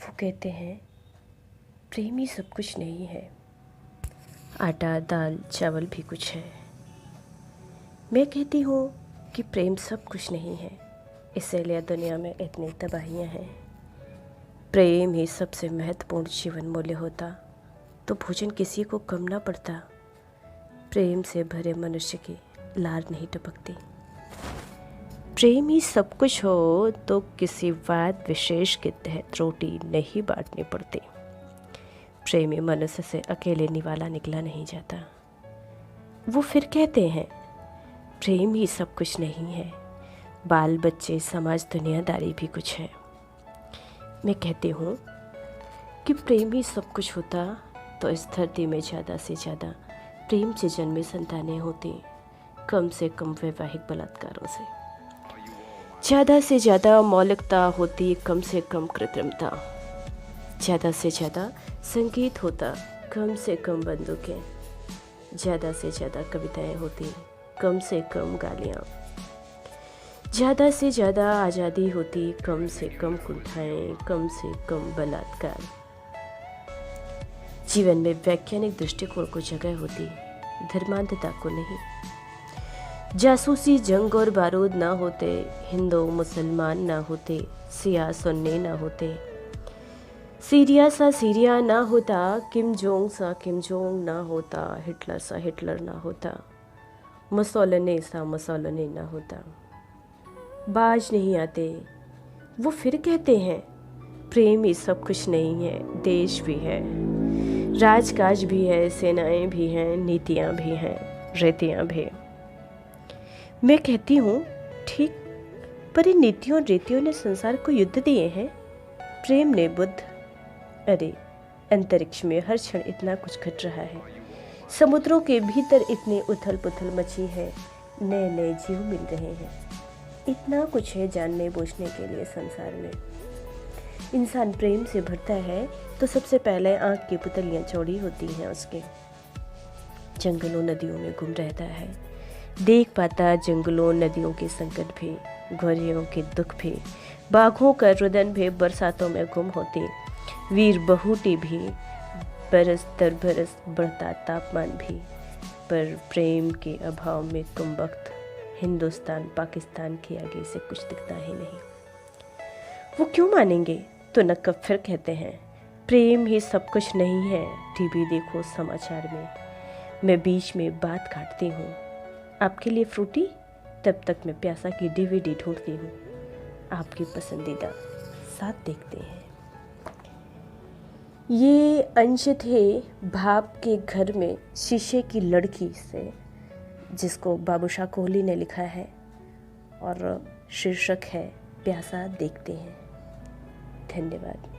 वो कहते हैं प्रेम ही सब कुछ नहीं है, आटा दाल चावल भी कुछ है। मैं कहती हूँ कि प्रेम सब कुछ नहीं है, इसीलिए दुनिया में इतनी तबाहियाँ हैं। प्रेम ही सबसे महत्वपूर्ण जीवन मूल्य होता तो भोजन किसी को कम ना पड़ता। प्रेम से भरे मनुष्य की लार नहीं टपकती। प्रेम ही सब कुछ हो तो किसी वाद विशेष के तहत रोटी नहीं बांटनी पड़ती। प्रेमी मनुष्य से अकेले निवाला निकला नहीं जाता। वो फिर कहते हैं प्रेम ही सब कुछ नहीं है, बाल बच्चे समाज दुनियादारी भी कुछ है। मैं कहती हूँ कि प्रेम ही सब कुछ होता तो इस धरती में ज़्यादा से ज़्यादा प्रेम से जन्मे संतानें होती, कम से कम वैवाहिक बलात्कारों से। ज़्यादा से ज़्यादा मौलिकता होती, कम से कम कृत्रिमता। ज़्यादा से ज़्यादा संगीत होता, कम से कम बंदूकें। ज़्यादा से ज़्यादा कविताएं होती, कम से कम गालियाँ। ज़्यादा से ज़्यादा आज़ादी होती, कम से कम कुंठाएं, कम से कम बलात्कार। जीवन में वैज्ञानिक दृष्टिकोण को जगह होती, धर्मांधता को नहीं। जासूसी जंग और बारूद ना होते, हिंदू मुसलमान ना होते, सिया सुन्नी ना होते, सीरिया सा सीरिया ना होता, किम जोंग सा किम जोंग ना होता, हिटलर सा हिटलर ना होता, मुसोलिनी सा मुसोलिनी ना होता। बाज नहीं आते। वो फिर कहते हैं प्रेम ही सब कुछ नहीं है, देश भी है, राजकाज भी है, सेनाएं भी हैं, नीतियां भी हैं, रीतियां भी। मैं कहती हूँ ठीक, पर इन नीतियों रीतियों ने संसार को युद्ध दिए हैं, प्रेम ने बुद्ध। अरे अंतरिक्ष में हर क्षण इतना कुछ घट रहा है, समुद्रों के भीतर इतनी उथल पुथल मची है, नए नए जीव मिल रहे हैं। इतना कुछ है जानने बूझने के लिए संसार में। इंसान प्रेम से भरता है तो सबसे पहले आँख की पुतलियाँ चौड़ी होती हैं उसके। जंगलों नदियों में गुम रहता है, देख पाता दंगलों नदियों के संकट भी, गौरियों के दुख भी, बाघों का रुदन भी, बरसातों में गुम होती, वीर बहूटी भी, बरस दर बरस बढ़ता तापमान भी। पर प्रेम के अभाव में तुम वक्त हिंदुस्तान पाकिस्तान के आगे से कुछ दिखता ही नहीं। वो क्यों मानेंगे? तो नकब फिर कहते हैं प्रेम ही सब कुछ नहीं है। टीवी देखो समाचार में, मैं बीच में बात काटती हूँ, आपके लिए फ्रूटी, तब तक मैं प्यासा की डीवीडी ढूंढती हूँ, आपकी पसंदीदा साथ देखते हैं। ये अंश थे भाप के घर में शीशे की लड़की से, जिसको बाबूशाह कोहली ने लिखा है, और शीर्षक है प्यासा देखते हैं। धन्यवाद।